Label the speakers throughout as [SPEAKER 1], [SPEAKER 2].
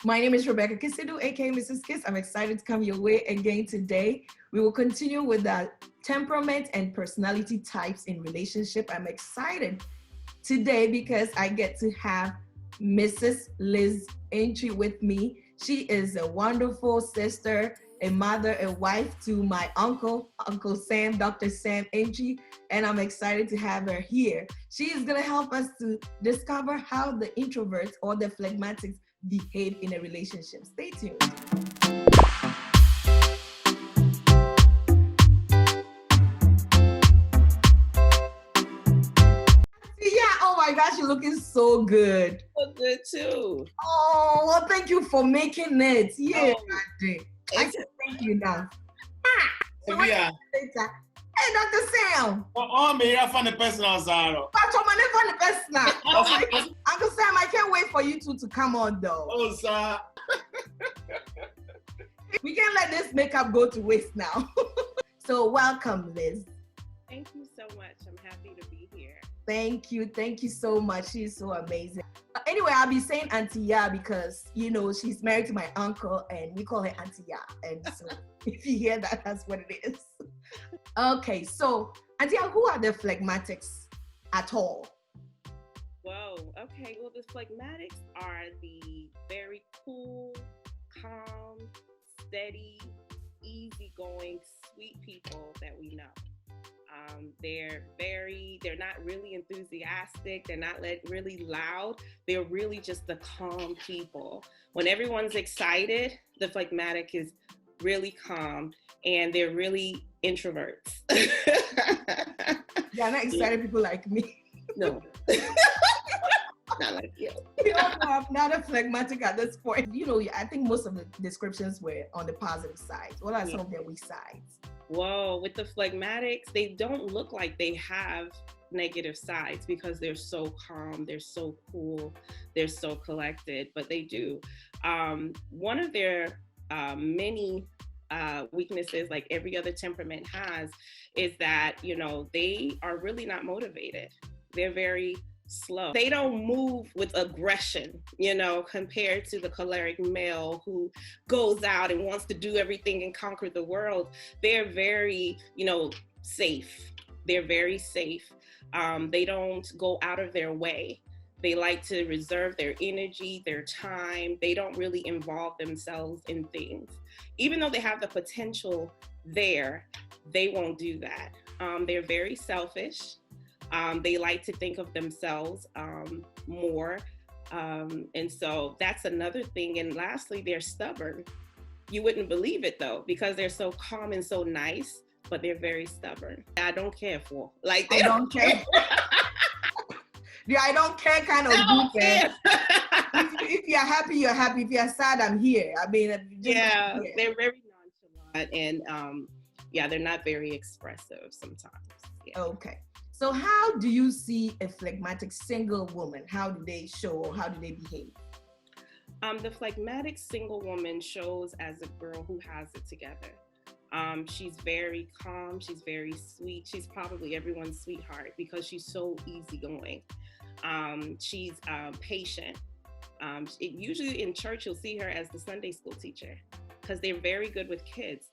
[SPEAKER 1] My name is Rebecca Kisidu, aka Mrs. Kiss. I'm excited to come your way again today. We will continue with the temperament and personality types in relationship. I'm excited today because I get to have Mrs. Liz Antwi with me. She is a wonderful sister, a mother, a wife to my uncle, Uncle Sam, Dr. Sam Antwi, and I'm excited to have her here. She is going to help us to discover how the introverts or the phlegmatics behave in a relationship. Stay tuned. Yeah, oh my gosh, you're looking so good.
[SPEAKER 2] Look good too.
[SPEAKER 1] Oh, well, thank you for making it. Yeah, I
[SPEAKER 2] It's-
[SPEAKER 1] can thank you now. So
[SPEAKER 3] Yeah.
[SPEAKER 1] Hey, Dr. Sam.
[SPEAKER 3] Oh, me, I found the personal Zaro.
[SPEAKER 1] Uncle Sam, I can't wait for you two to come on though.
[SPEAKER 3] Oh, sir.
[SPEAKER 1] We can't let this makeup go to waste now. So welcome, Liz.
[SPEAKER 2] Thank you so much. I'm happy to be here.
[SPEAKER 1] Thank you so much. She's so amazing. Anyway, I'll be saying Auntie Ya because, you know, she's married to my uncle and we call her Auntie Ya. And so if you hear that, that's what it is. Okay, so Auntie Ya, who are the phlegmatics at all?
[SPEAKER 2] Whoa. Okay. Well, the phlegmatics are the very cool, calm, steady, easygoing, sweet people that we know. They're not really enthusiastic. They're not really loud. They're really just the calm people. When everyone's excited, the phlegmatic is really calm and they're really introverts.
[SPEAKER 1] They're not excited people like me.
[SPEAKER 2] No. Not like you.
[SPEAKER 1] We all know I'm not a phlegmatic at this point. You know, I think most of the descriptions were on the positive side. What are some of their weak sides?
[SPEAKER 2] Whoa, with the phlegmatics, they don't look like they have negative sides because they're so calm, they're so cool, they're so collected, but they do. One of their many weaknesses, like every other temperament has, is that, you know, they are really not motivated. They're very slow. They don't move with aggression, you know, compared to the choleric male who goes out and wants to do everything and conquer the world. They're very, you know, safe. They're very safe. They don't go out of their way. They like to reserve their energy, their time. They don't really involve themselves in things. Even though they have the potential there, they won't do that. They're very selfish. They like to think of themselves more. And so that's another thing. And lastly, they're stubborn. You wouldn't believe it though, because they're so calm and so nice, but they're very stubborn. I don't care for. Like they
[SPEAKER 1] I don't care. Yeah, I don't care kind of group. If you're happy, you're happy. If you're sad, I'm here. I mean,
[SPEAKER 2] yeah, they're very nonchalant and yeah, they're not very expressive sometimes. Yeah.
[SPEAKER 1] Okay. So how do you see a phlegmatic single woman? How do they show or how do they behave?
[SPEAKER 2] The phlegmatic single woman shows as a girl who has it together. She's very calm. She's very sweet. She's probably everyone's sweetheart because she's so easygoing. She's patient. Usually in church, you'll see her as the Sunday school teacher because they're very good with kids.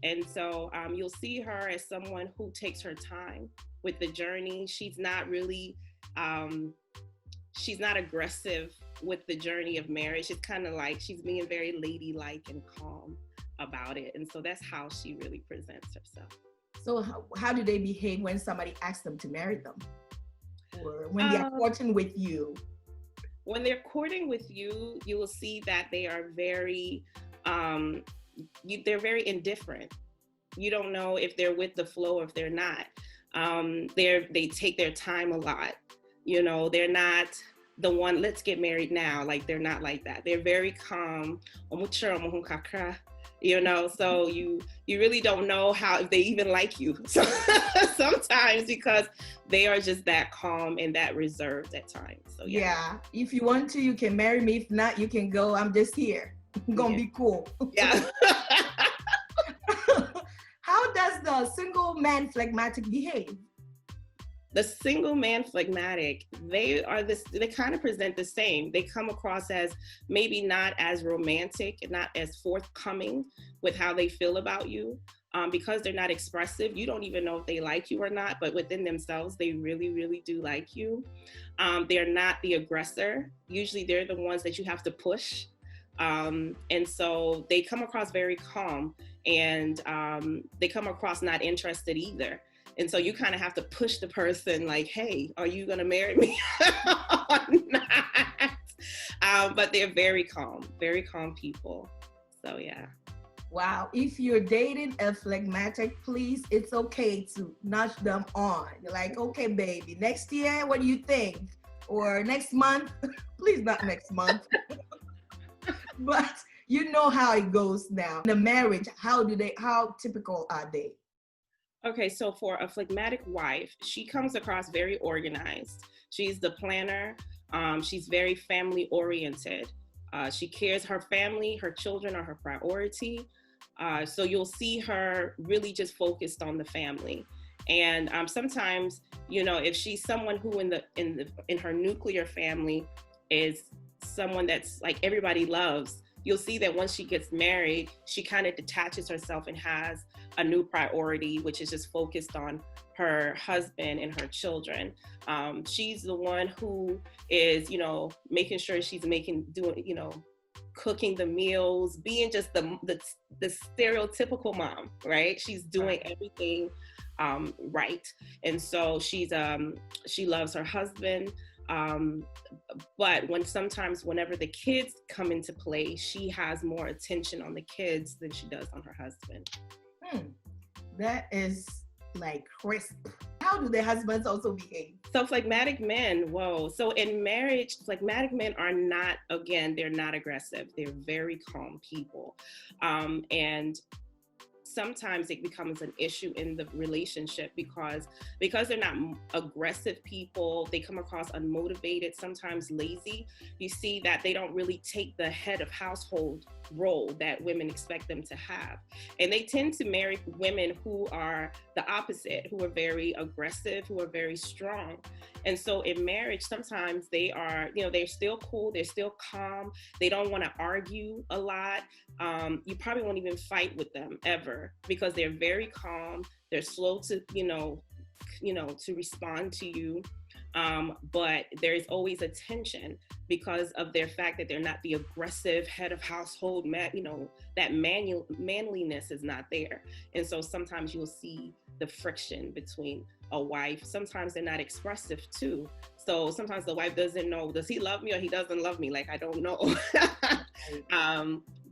[SPEAKER 2] And so you'll see her as someone who takes her time with the journey. She's not really, she's not aggressive with the journey of marriage. It's kind of like she's being very ladylike and calm about it. And so that's how she really presents herself.
[SPEAKER 1] So how do they behave when somebody asks them to marry them? Or when they're courting with you?
[SPEAKER 2] When they're courting with you, you will see that they are very, they're very indifferent. You don't know if they're with the flow or if they're not. They take their time a lot. You know, they're not the one, let's get married now. Like, they're not like that. They're very calm. You know, so you really don't know if they even like you sometimes because they are just that calm and that reserved at times. So
[SPEAKER 1] yeah, if you want to, you can marry me. If not, you can go. I'm just here. I'm gonna be cool.
[SPEAKER 2] Yeah.
[SPEAKER 1] How does the single man phlegmatic behave?
[SPEAKER 2] The single man phlegmatic, they kind of present the same. They come across as maybe not as romantic and not as forthcoming with how they feel about you. Because they're not expressive, you don't even know if they like you or not, but within themselves, they really, really do like you. They're not the aggressor. Usually they're the ones that you have to push. And so they come across very calm, and they come across not interested either. And so you kind of have to push the person like, hey, are you going to marry me or not? But they're very calm people. So, yeah.
[SPEAKER 1] Wow. If you're dating a phlegmatic, please, it's okay to nudge them on. You're like, okay, baby, next year, what do you think? Or next month? Please, not next month. But you know how it goes now. In a marriage, how typical are they?
[SPEAKER 2] Okay, so for a phlegmatic wife, she comes across very organized. She's the planner. She's very family oriented. She cares. Her family, her children are her priority. So you'll see her really just focused on the family. And sometimes, if she's someone who in her nuclear family is someone that's like everybody loves, you'll see that once she gets married, she kind of detaches herself and has a new priority, which is just focused on her husband and her children. She's the one who is, making sure she's cooking the meals, being just the stereotypical mom, right? She's doing everything right. And so she loves her husband. But whenever the kids come into play, she has more attention on the kids than she does on her husband.
[SPEAKER 1] That is like crisp. How do the husbands also behave?
[SPEAKER 2] So phlegmatic men, so in marriage, phlegmatic men are not, again, they're not aggressive. They're very calm people. And sometimes it becomes an issue in the relationship because they're not aggressive people. They come across unmotivated, sometimes lazy. You see that they don't really take the head of household role that women expect them to have. And they tend to marry women who are the opposite, who are very aggressive, who are very strong. And so in marriage, sometimes they are, they're still cool, they're still calm. They don't want to argue a lot. You probably won't even fight with them ever because they're very calm. They're slow to, to respond to you. But there's always a tension because of their fact that they're not the aggressive head of household, that manliness is not there. And so sometimes you'll see the friction between a wife. Sometimes they're not expressive too. So sometimes the wife doesn't know, does he love me or he doesn't love me? Like, I don't know.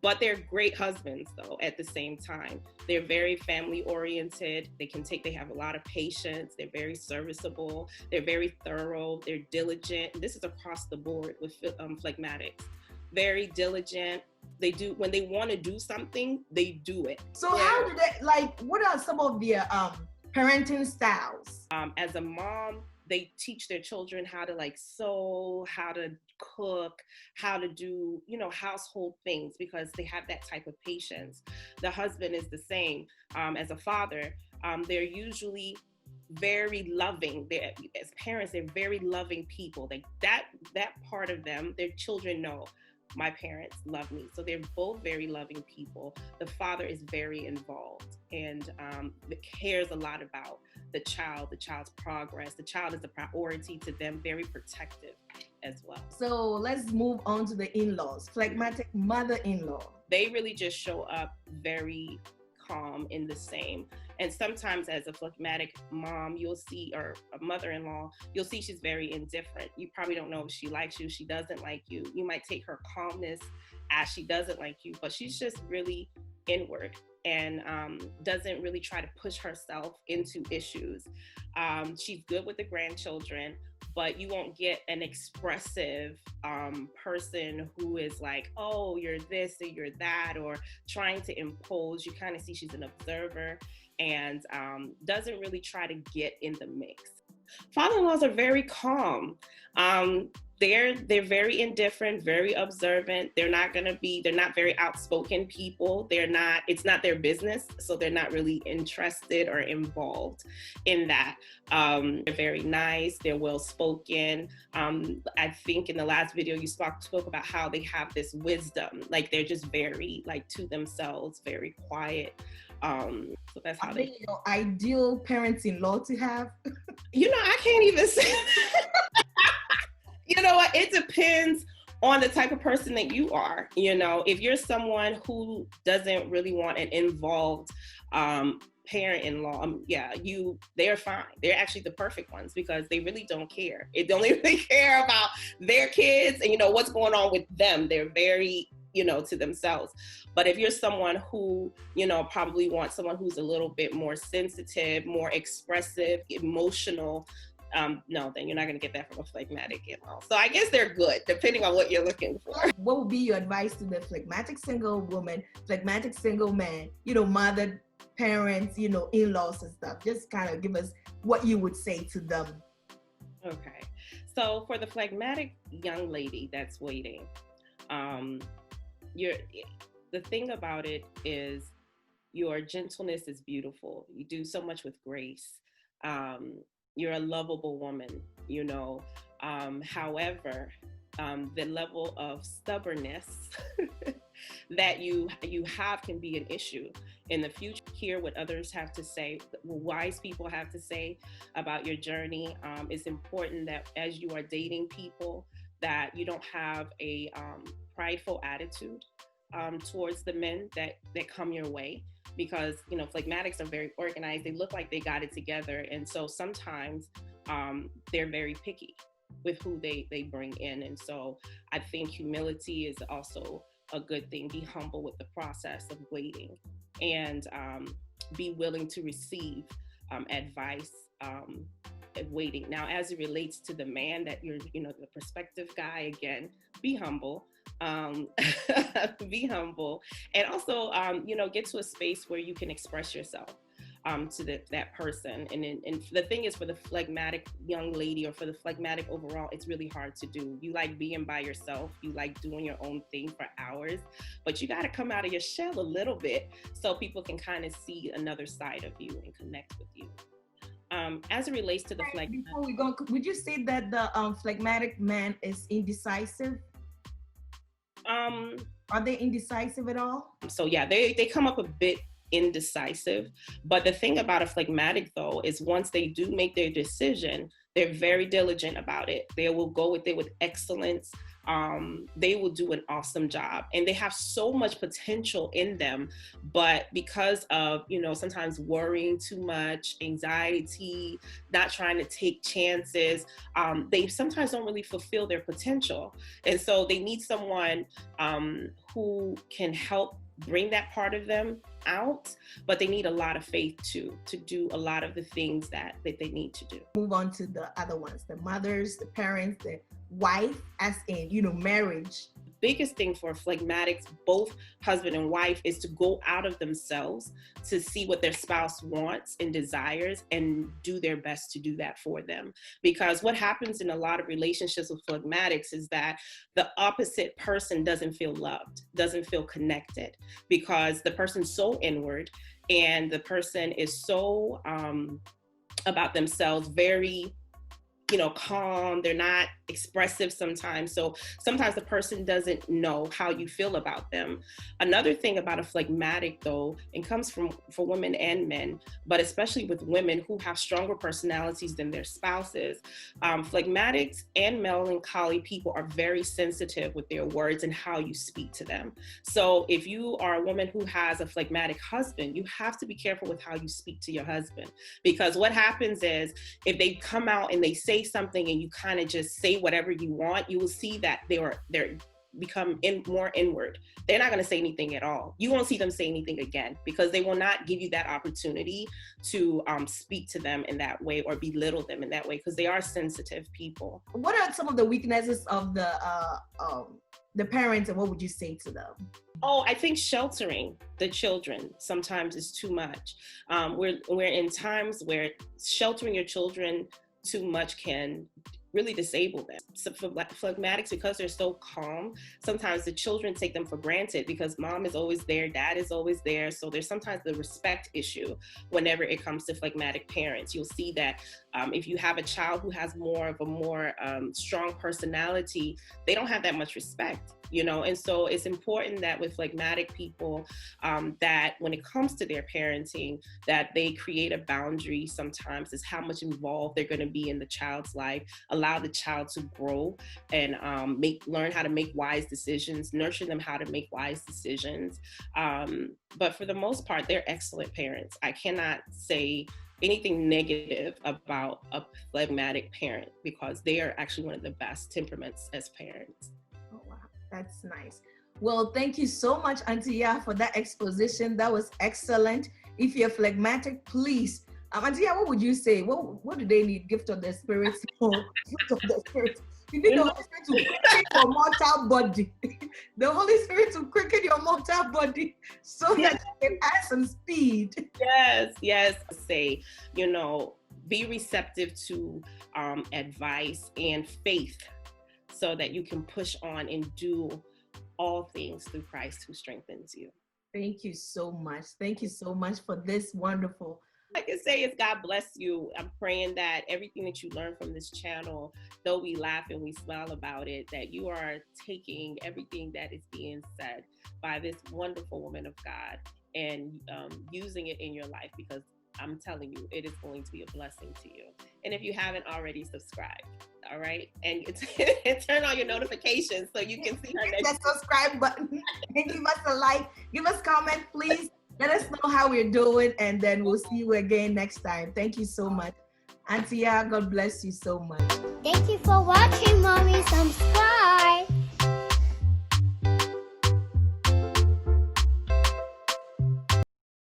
[SPEAKER 2] But they're great husbands though, at the same time. They're very family oriented. They have a lot of patience. They're very serviceable. They're very thorough. They're diligent. This is across the board with phlegmatics. Very diligent. When they want to do something, they do it.
[SPEAKER 1] So how do they, what are some of their parenting styles?
[SPEAKER 2] As a mom, they teach their children how to sew, how to cook, how to do, household things because they have that type of patience. The husband is the same. As a father, they're usually very loving. As parents, they're very loving people. That part of them, their children know, my parents love me. So they're both very loving people. The father is very involved and cares a lot about the child's progress. The child is a priority to them, very protective as well.
[SPEAKER 1] So let's move on to the in-laws, phlegmatic mother-in-law.
[SPEAKER 2] They really just show up very calm in the same. And sometimes as a phlegmatic mom, you'll see, or a mother-in-law, you'll see she's very indifferent. You probably don't know if she likes you, she doesn't like you. You might take her calmness as she doesn't like you, but she's just really inward and doesn't really try to push herself into issues. She's good with the grandchildren, but you won't get an expressive person who is like, oh, you're this or you're that, or trying to impose. You kind of see she's an observer and doesn't really try to get in the mix. Father-in-laws are very calm. they're very indifferent, very observant. They're not very outspoken people. It's not their business. So they're not really interested or involved in that. They're very nice. They're well-spoken. I think in the last video you spoke about how they have this wisdom. Like they're just very like to themselves, very quiet. So that's how they
[SPEAKER 1] your ideal parents-in-law to have.
[SPEAKER 2] I can't even say you know what? It depends on the type of person that you are. If you're someone who doesn't really want an involved parent-in-law, they're fine. They're actually the perfect ones because they really don't care. They don't really care about their kids and what's going on with them. They're very to themselves. But if you're someone who, probably wants someone who's a little bit more sensitive, more expressive, emotional, no, then you're not going to get that from a phlegmatic in-law. So I guess they're good, depending on what you're looking for.
[SPEAKER 1] What would be your advice to the phlegmatic single woman, phlegmatic single man, mother, parents, in-laws and stuff? Just kind of give us what you would say to them.
[SPEAKER 2] Okay. So for the phlegmatic young lady that's waiting, the thing about it is your gentleness is beautiful. You do so much with grace. You're a lovable woman, however, the level of stubbornness that you have can be an issue in the future. Hear what others have to say, what wise people have to say about your journey. It's important that as you are dating people, that you don't have a prideful attitude towards the men that come your way, because phlegmatics are very organized. They look like they got it together, and so sometimes they're very picky with who they bring in. And so I think humility is also a good thing. Be humble with the process of waiting, and be willing to receive advice waiting. Now, as it relates to the man that you're, the prospective guy, again, be humble. Be humble, and also, get to a space where you can express yourself to that person. And the thing is, for the phlegmatic young lady or for the phlegmatic overall, it's really hard to do. You like being by yourself. You like doing your own thing for hours, but you got to come out of your shell a little bit so people can kind of see another side of you and connect with you. As it relates to the phlegmatic.
[SPEAKER 1] Before we go, would you say that the phlegmatic man is indecisive? Are they indecisive at all?
[SPEAKER 2] So yeah, they come up a bit indecisive. But the thing about a phlegmatic, though, is once they do make their decision, they're very diligent about it. They will go with it with excellence. They will do an awesome job, and they have so much potential in them. But because of, sometimes worrying too much, anxiety, not trying to take chances, they sometimes don't really fulfill their potential. And so they need someone who can help bring that part of them out, but they need a lot of faith to do a lot of the things that they need to do.
[SPEAKER 1] Move on to the other ones, the mothers, the parents, the wife, as in, marriage.
[SPEAKER 2] Biggest thing for phlegmatics, both husband and wife, is to go out of themselves to see what their spouse wants and desires and do their best to do that for them. Because what happens in a lot of relationships with phlegmatics is that the opposite person doesn't feel loved, doesn't feel connected, because the person's so inward and the person is so about themselves, very calm. They're not expressive sometimes. So sometimes the person doesn't know how you feel about them. Another thing about a phlegmatic, though, it comes for women and men, but especially with women who have stronger personalities than their spouses. Phlegmatics and melancholy people are very sensitive with their words and how you speak to them. So if you are a woman who has a phlegmatic husband, you have to be careful with how you speak to your husband, because what happens is if they come out and they say something and you kind of just say whatever you want, you will see that they're become more inward. They're not going to say anything at all. You won't see them say anything again, because they will not give you that opportunity to speak to them in that way or belittle them in that way, because they are sensitive people.
[SPEAKER 1] What are some of the weaknesses of the parents, and what would you say to them?
[SPEAKER 2] Oh, I think sheltering the children sometimes is too much. We're in times where sheltering your children too much can really disable them. So for phlegmatics, because they're so calm, sometimes the children take them for granted because mom is always there, dad is always there. So there's sometimes the respect issue whenever it comes to phlegmatic parents. You'll see that if you have a child who has more of a more strong personality, they don't have that much respect. And so it's important that with phlegmatic people, that when it comes to their parenting, that they create a boundary sometimes is how much involved they're going to be in the child's life, allow the child to grow and learn how to make wise decisions, nurture them how to make wise decisions. But for the most part, they're excellent parents. I cannot say anything negative about a phlegmatic parent because they are actually one of the best temperaments as parents.
[SPEAKER 1] Oh, wow. That's nice. Well, thank you so much, Auntie Ya, for that exposition. That was excellent. If you're phlegmatic, please, Auntie Ya, what would you say? What do they need? Gift of the Spirit? Gift of the Spirit. You need the Holy Spirit to quicken your mortal body. The Holy Spirit to quicken your mortal body so that you can add some speed.
[SPEAKER 2] Yes. Say, be receptive to advice and faith so that you can push on and do all things through Christ who strengthens you.
[SPEAKER 1] Thank you so much. Thank you so much for this wonderful.
[SPEAKER 2] I can say is God bless you. I'm praying that everything that you learn from this channel, though we laugh and we smile about it, that you are taking everything that is being said by this wonderful woman of God and using it in your life, because I'm telling you, it is going to be a blessing to you. And if you haven't already, subscribe. All right. And turn on your notifications so you can see her next.
[SPEAKER 1] That subscribe button and give us a like, give us a comment, please. Let us know how we're doing, and then we'll see you again next time. Thank you so much. Auntie Ya, God bless you so much.
[SPEAKER 4] Thank you for watching, Mommy. Subscribe.